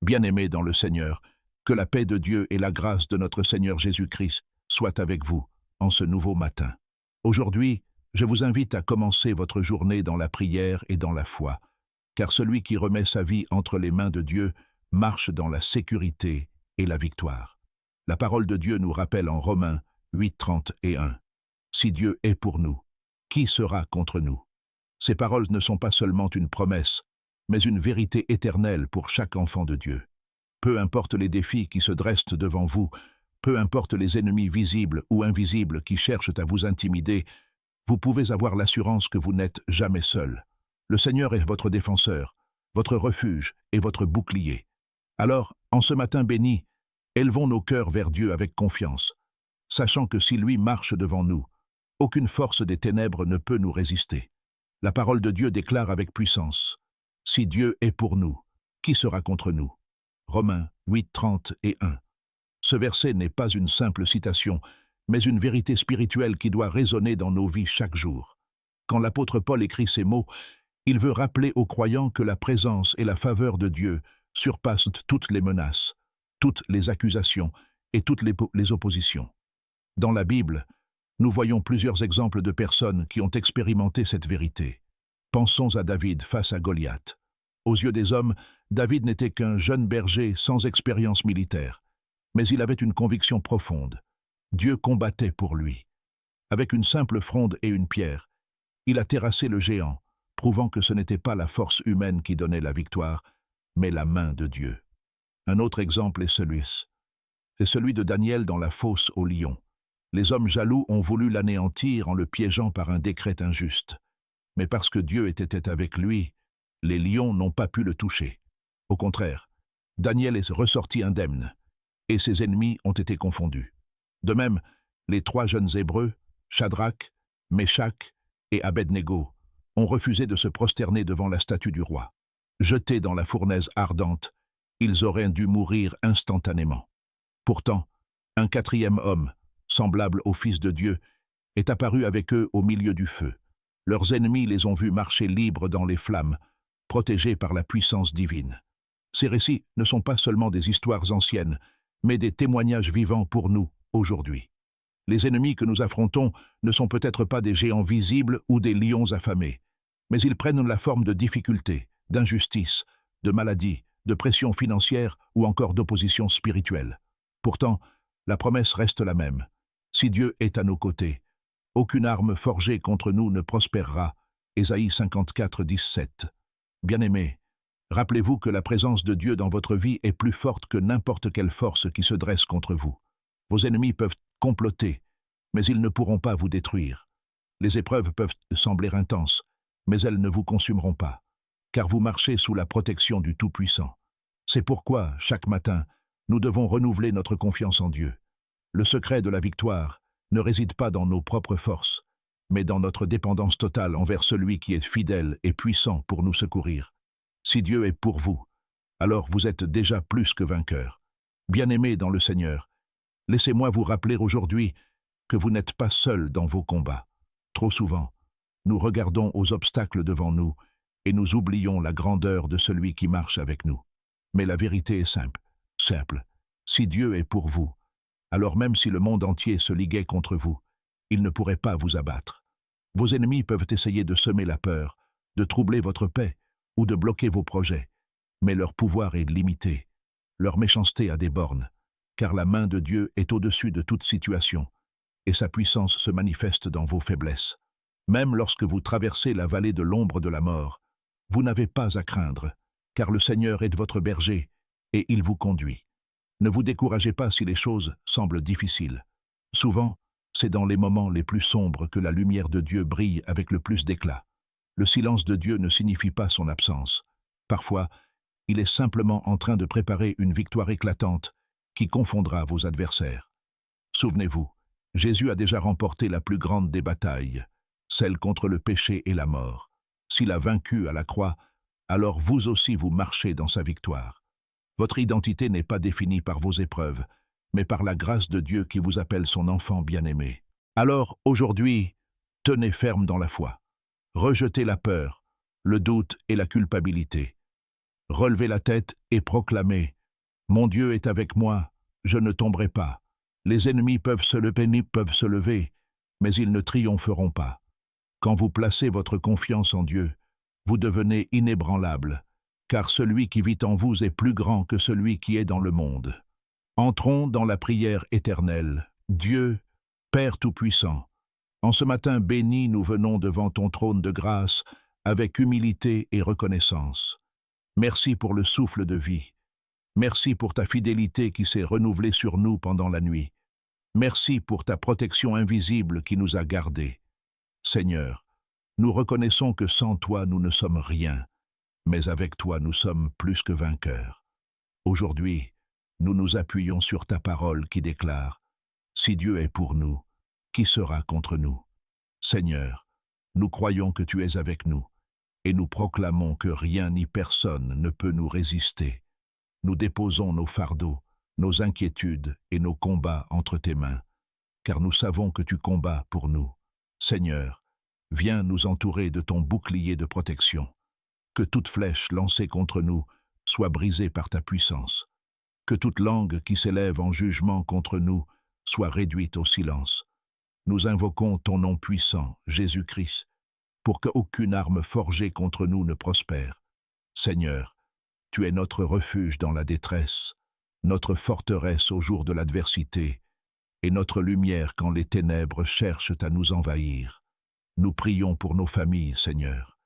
Bien-aimés dans le Seigneur, que la paix de Dieu et la grâce de notre Seigneur Jésus-Christ soient avec vous en ce nouveau matin. Aujourd'hui, je vous invite à commencer votre journée dans la prière et dans la foi, car celui qui remet sa vie entre les mains de Dieu marche dans la sécurité et la victoire. La parole de Dieu nous rappelle en Romains 8:31. Si Dieu est pour nous, qui sera contre nous? Ces paroles ne sont pas seulement une promesse, mais une vérité éternelle pour chaque enfant de Dieu. Peu importe les défis qui se dressent devant vous, peu importe les ennemis visibles ou invisibles qui cherchent à vous intimider, vous pouvez avoir l'assurance que vous n'êtes jamais seul. Le Seigneur est votre défenseur, votre refuge et votre bouclier. Alors, en ce matin béni, élevons nos cœurs vers Dieu avec confiance, sachant que si lui marche devant nous, aucune force des ténèbres ne peut nous résister. La parole de Dieu déclare avec puissance: si Dieu est pour nous, qui sera contre nous? Romains 8:31. Ce verset n'est pas une simple citation, mais une vérité spirituelle qui doit résonner dans nos vies chaque jour. Quand l'apôtre Paul écrit ces mots, il veut rappeler aux croyants que la présence et la faveur de Dieu surpassent toutes les menaces, toutes les accusations et toutes les oppositions. Dans la Bible, nous voyons plusieurs exemples de personnes qui ont expérimenté cette vérité. Pensons à David face à Goliath. Aux yeux des hommes, David n'était qu'un jeune berger sans expérience militaire, mais il avait une conviction profonde. Dieu combattait pour lui. Avec une simple fronde et une pierre, il a terrassé le géant, prouvant que ce n'était pas la force humaine qui donnait la victoire, mais la main de Dieu. Un autre exemple est celui-ci. C'est celui de Daniel dans la fosse au lion. Les hommes jaloux ont voulu l'anéantir en le piégeant par un décret injuste. Mais parce que Dieu était avec lui, les lions n'ont pas pu le toucher. Au contraire, Daniel est ressorti indemne, et ses ennemis ont été confondus. De même, les 3 jeunes Hébreux, Shadrach, Méshach et Abednego, ont refusé de se prosterner devant la statue du roi. Jetés dans la fournaise ardente, ils auraient dû mourir instantanément. Pourtant, un 4e homme, semblable au Fils de Dieu, est apparu avec eux au milieu du feu. Leurs ennemis les ont vus marcher libres dans les flammes, protégés par la puissance divine. Ces récits ne sont pas seulement des histoires anciennes, mais des témoignages vivants pour nous, aujourd'hui. Les ennemis que nous affrontons ne sont peut-être pas des géants visibles ou des lions affamés, mais ils prennent la forme de difficultés, d'injustices, de maladies, de pression financière ou encore d'opposition spirituelle. Pourtant, la promesse reste la même. Si Dieu est à nos côtés, aucune arme forgée contre nous ne prospérera. Ésaïe 54:17. Bien-aimés, rappelez-vous que la présence de Dieu dans votre vie est plus forte que n'importe quelle force qui se dresse contre vous. Vos ennemis peuvent comploter, mais ils ne pourront pas vous détruire. Les épreuves peuvent sembler intenses, mais elles ne vous consumeront pas, car vous marchez sous la protection du Tout-Puissant. C'est pourquoi, chaque matin, nous devons renouveler notre confiance en Dieu. Le secret de la victoire ne réside pas dans nos propres forces, mais dans notre dépendance totale envers celui qui est fidèle et puissant pour nous secourir. Si Dieu est pour vous, alors vous êtes déjà plus que vainqueurs. Bien-aimés dans le Seigneur, laissez-moi vous rappeler aujourd'hui que vous n'êtes pas seuls dans vos combats. Trop souvent, nous regardons aux obstacles devant nous et nous oublions la grandeur de celui qui marche avec nous. Mais la vérité est simple. Si Dieu est pour vous, alors même si le monde entier se liguait contre vous, il ne pourrait pas vous abattre. Vos ennemis peuvent essayer de semer la peur, de troubler votre paix ou de bloquer vos projets, mais leur pouvoir est limité. Leur méchanceté a des bornes, car la main de Dieu est au-dessus de toute situation, et sa puissance se manifeste dans vos faiblesses. Même lorsque vous traversez la vallée de l'ombre de la mort, vous n'avez pas à craindre, car le Seigneur est votre berger, et il vous conduit. Ne vous découragez pas si les choses semblent difficiles. Souvent, c'est dans les moments les plus sombres que la lumière de Dieu brille avec le plus d'éclat. Le silence de Dieu ne signifie pas son absence. Parfois, il est simplement en train de préparer une victoire éclatante qui confondra vos adversaires. Souvenez-vous, Jésus a déjà remporté la plus grande des batailles, celle contre le péché et la mort. S'il a vaincu à la croix, alors vous aussi vous marchez dans sa victoire. Votre identité n'est pas définie par vos épreuves, mais par la grâce de Dieu qui vous appelle son enfant bien-aimé. Alors, aujourd'hui, tenez ferme dans la foi. Rejetez la peur, le doute et la culpabilité. Relevez la tête et proclamez Mon Dieu est avec moi, je ne tomberai pas. Les ennemis peuvent se lever, mais ils ne triompheront pas. Quand vous placez votre confiance en Dieu, vous devenez inébranlable, car celui qui vit en vous est plus grand que celui qui est dans le monde. Entrons dans la prière éternelle. Dieu, Père Tout-Puissant, en ce matin béni, nous venons devant ton trône de grâce avec humilité et reconnaissance. Merci pour le souffle de vie. Merci pour ta fidélité qui s'est renouvelée sur nous pendant la nuit. Merci pour ta protection invisible qui nous a gardés. Seigneur, nous reconnaissons que sans toi nous ne sommes rien, mais avec toi nous sommes plus que vainqueurs. Aujourd'hui, nous nous appuyons sur ta parole qui déclare « Si Dieu est pour nous, qui sera contre nous ?» Seigneur, nous croyons que tu es avec nous, et nous proclamons que rien ni personne ne peut nous résister. Nous déposons nos fardeaux, nos inquiétudes et nos combats entre tes mains, car nous savons que tu combats pour nous. Seigneur, viens nous entourer de ton bouclier de protection. Que toute flèche lancée contre nous soit brisée par ta puissance. Que toute langue qui s'élève en jugement contre nous soit réduite au silence. Nous invoquons ton nom puissant, Jésus-Christ, pour qu'aucune arme forgée contre nous ne prospère. Seigneur, tu es notre refuge dans la détresse, notre forteresse au jour de l'adversité, et notre lumière quand les ténèbres cherchent à nous envahir. Nous prions pour nos familles, Seigneur.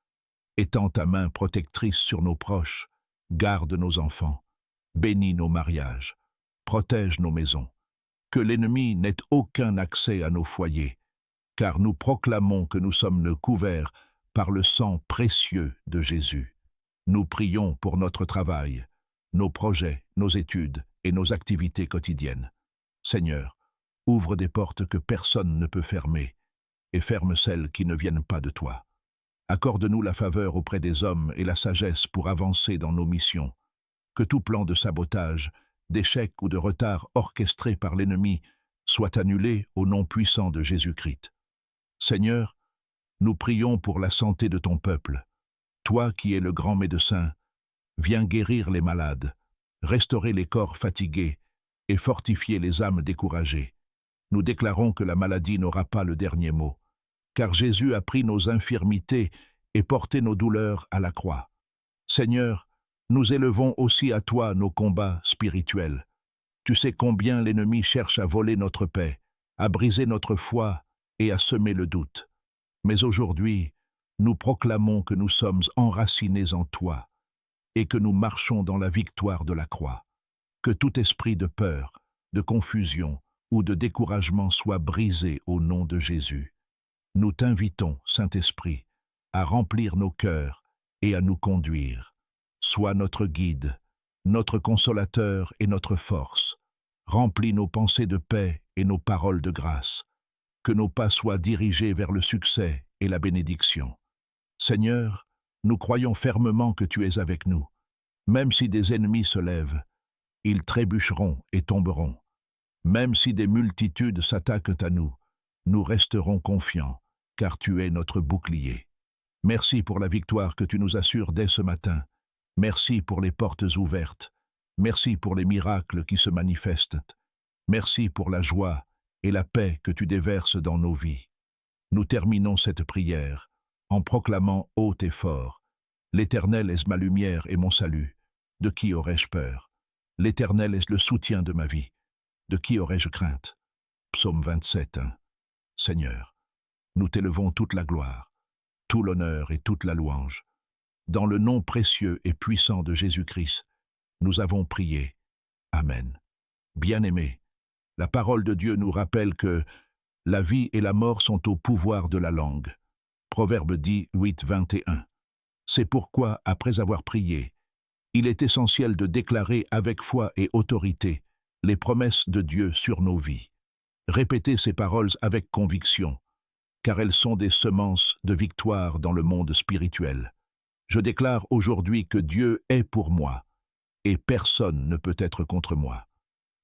Étends ta main protectrice sur nos proches, garde nos enfants, bénis nos mariages, protège nos maisons. Que l'ennemi n'ait aucun accès à nos foyers, car nous proclamons que nous sommes couverts par le sang précieux de Jésus. Nous prions pour notre travail, nos projets, nos études et nos activités quotidiennes. Seigneur, ouvre des portes que personne ne peut fermer, et ferme celles qui ne viennent pas de toi. Accorde-nous la faveur auprès des hommes et la sagesse pour avancer dans nos missions. Que tout plan de sabotage, d'échec ou de retard orchestré par l'ennemi soit annulé au nom puissant de Jésus-Christ. Seigneur, nous prions pour la santé de ton peuple. Toi qui es le grand médecin, viens guérir les malades, restaurer les corps fatigués et fortifier les âmes découragées. Nous déclarons que la maladie n'aura pas le dernier mot, car Jésus a pris nos infirmités et porté nos douleurs à la croix. Seigneur, nous élevons aussi à toi nos combats spirituels. Tu sais combien l'ennemi cherche à voler notre paix, à briser notre foi et à semer le doute. Mais aujourd'hui, nous proclamons que nous sommes enracinés en toi et que nous marchons dans la victoire de la croix. Que tout esprit de peur, de confusion ou de découragement soit brisé au nom de Jésus. Nous t'invitons, Saint-Esprit, à remplir nos cœurs et à nous conduire. Sois notre guide, notre consolateur et notre force. Remplis nos pensées de paix et nos paroles de grâce. Que nos pas soient dirigés vers le succès et la bénédiction. Seigneur, nous croyons fermement que tu es avec nous. Même si des ennemis se lèvent, ils trébucheront et tomberont. Même si des multitudes s'attaquent à nous, nous resterons confiants, car tu es notre bouclier. Merci pour la victoire que tu nous assures dès ce matin. Merci pour les portes ouvertes. Merci pour les miracles qui se manifestent. Merci pour la joie et la paix que tu déverses dans nos vies. Nous terminons cette prière en proclamant haut et fort « L'Éternel est ma lumière et mon salut. De qui aurais-je peur? L'Éternel est le soutien de ma vie. De qui aurais-je crainte ?» Psaume 27, 1. Seigneur, nous t'élevons toute la gloire, tout l'honneur et toute la louange. Dans le nom précieux et puissant de Jésus-Christ, nous avons prié. Amen. Bien-aimés, la parole de Dieu nous rappelle que la vie et la mort sont au pouvoir de la langue. Proverbe dit 8, 21. C'est pourquoi, après avoir prié, il est essentiel de déclarer avec foi et autorité les promesses de Dieu sur nos vies. Répétez ces paroles avec conviction, car elles sont des semences de victoire dans le monde spirituel. Je déclare aujourd'hui que Dieu est pour moi, et personne ne peut être contre moi.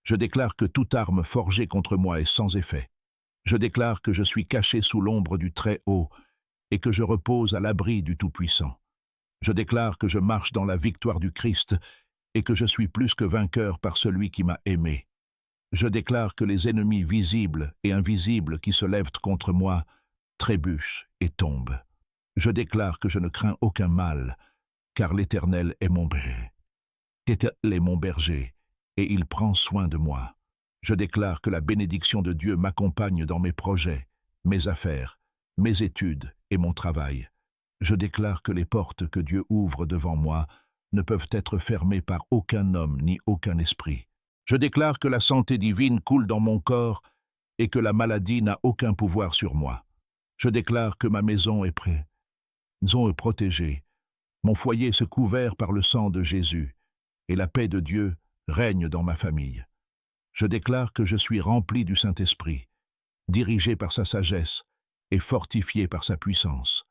Je déclare que toute arme forgée contre moi est sans effet. Je déclare que je suis caché sous l'ombre du Très-Haut et que je repose à l'abri du Tout-Puissant. Je déclare que je marche dans la victoire du Christ et que je suis plus que vainqueur par celui qui m'a aimé. Je déclare que les ennemis visibles et invisibles qui se lèvent contre moi trébuchent et tombent. Je déclare que je ne crains aucun mal, car l'Éternel est mon berger. L'Éternel est mon berger, et il prend soin de moi. Je déclare que la bénédiction de Dieu m'accompagne dans mes projets, mes affaires, mes études et mon travail. Je déclare que les portes que Dieu ouvre devant moi ne peuvent être fermées par aucun homme ni aucun esprit. Je déclare que la santé divine coule dans mon corps et que la maladie n'a aucun pouvoir sur moi. Je déclare que ma maison est protégée, mon foyer se couvert par le sang de Jésus, et la paix de Dieu règne dans ma famille. Je déclare que je suis rempli du Saint-Esprit, dirigé par sa sagesse et fortifié par sa puissance.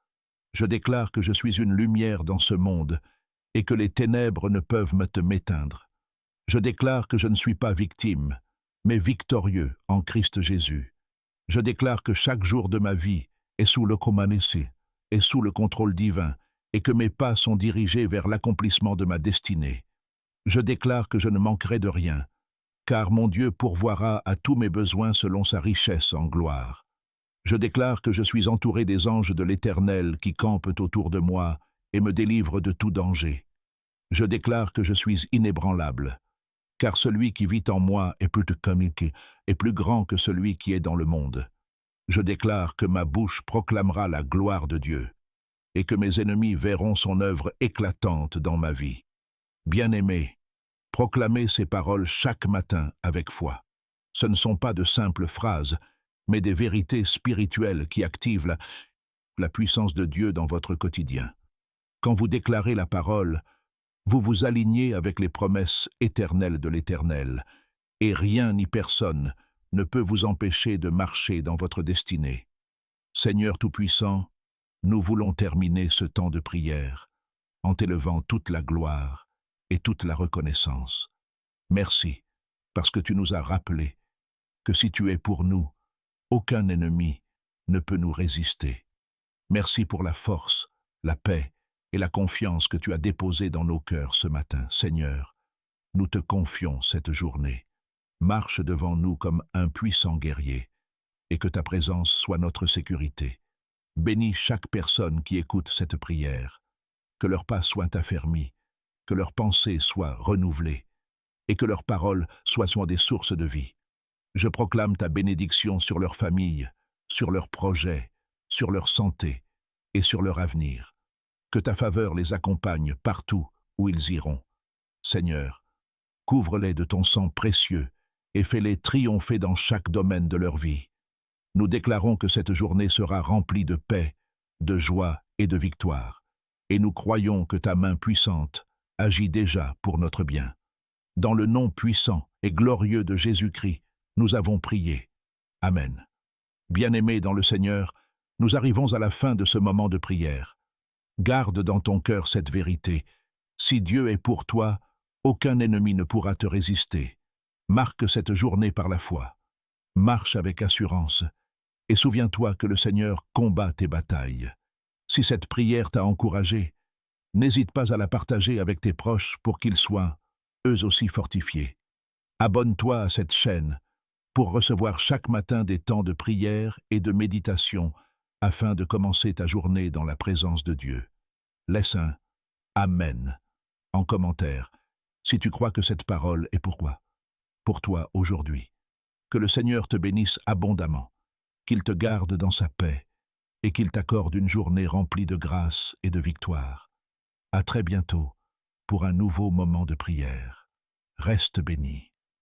Je déclare que je suis une lumière dans ce monde et que les ténèbres ne peuvent m'éteindre. Je déclare que je ne suis pas victime, mais victorieux en Christ Jésus. Je déclare que chaque jour de ma vie est sous le commandement et sous le contrôle divin et que mes pas sont dirigés vers l'accomplissement de ma destinée. Je déclare que je ne manquerai de rien, car mon Dieu pourvoira à tous mes besoins selon sa richesse en gloire. Je déclare que je suis entouré des anges de l'Éternel qui campent autour de moi et me délivrent de tout danger. Je déclare que je suis inébranlable, car celui qui vit en moi est plus grand que celui qui est dans le monde. Je déclare que ma bouche proclamera la gloire de Dieu, et que mes ennemis verront son œuvre éclatante dans ma vie. Bien-aimés, proclamez ces paroles chaque matin avec foi. Ce ne sont pas de simples phrases, mais des vérités spirituelles qui activent la puissance de Dieu dans votre quotidien. Quand vous déclarez la parole, vous vous alignez avec les promesses éternelles de l'Éternel, et rien ni personne ne peut vous empêcher de marcher dans votre destinée. Seigneur Tout-Puissant, nous voulons terminer ce temps de prière en t'élevant toute la gloire et toute la reconnaissance. Merci, parce que tu nous as rappelé que si tu es pour nous, aucun ennemi ne peut nous résister. Merci pour la force, la paix et la confiance que tu as déposée dans nos cœurs ce matin. Seigneur, nous te confions cette journée. Marche devant nous comme un puissant guerrier, et que ta présence soit notre sécurité. Bénis chaque personne qui écoute cette prière, que leurs pas soient affermis, que leurs pensées soient renouvelées, et que leurs paroles soient des sources de vie. Je proclame ta bénédiction sur leur famille, sur leurs projets, sur leur santé et sur leur avenir. Que ta faveur les accompagne partout où ils iront. Seigneur, couvre-les de ton sang précieux et fais-les triompher dans chaque domaine de leur vie. Nous déclarons que cette journée sera remplie de paix, de joie et de victoire, et nous croyons que ta main puissante agit déjà pour notre bien. Dans le nom puissant et glorieux de Jésus-Christ, nous avons prié. Amen. Bien-aimés dans le Seigneur, nous arrivons à la fin de ce moment de prière. Garde dans ton cœur cette vérité. Si Dieu est pour toi, aucun ennemi ne pourra te résister. Marque cette journée par la foi. Marche avec assurance. Et souviens-toi que le Seigneur combat tes batailles. Si cette prière t'a encouragé, n'hésite pas à la partager avec tes proches pour qu'ils soient, eux aussi, fortifiés. Abonne-toi à cette chaîne pour recevoir chaque matin des temps de prière et de méditation afin de commencer ta journée dans la présence de Dieu. Laisse un « Amen » en commentaire si tu crois que cette parole est pour toi aujourd'hui. Que le Seigneur te bénisse abondamment, qu'il te garde dans sa paix et qu'il t'accorde une journée remplie de grâce et de victoire. À très bientôt pour un nouveau moment de prière. Reste béni.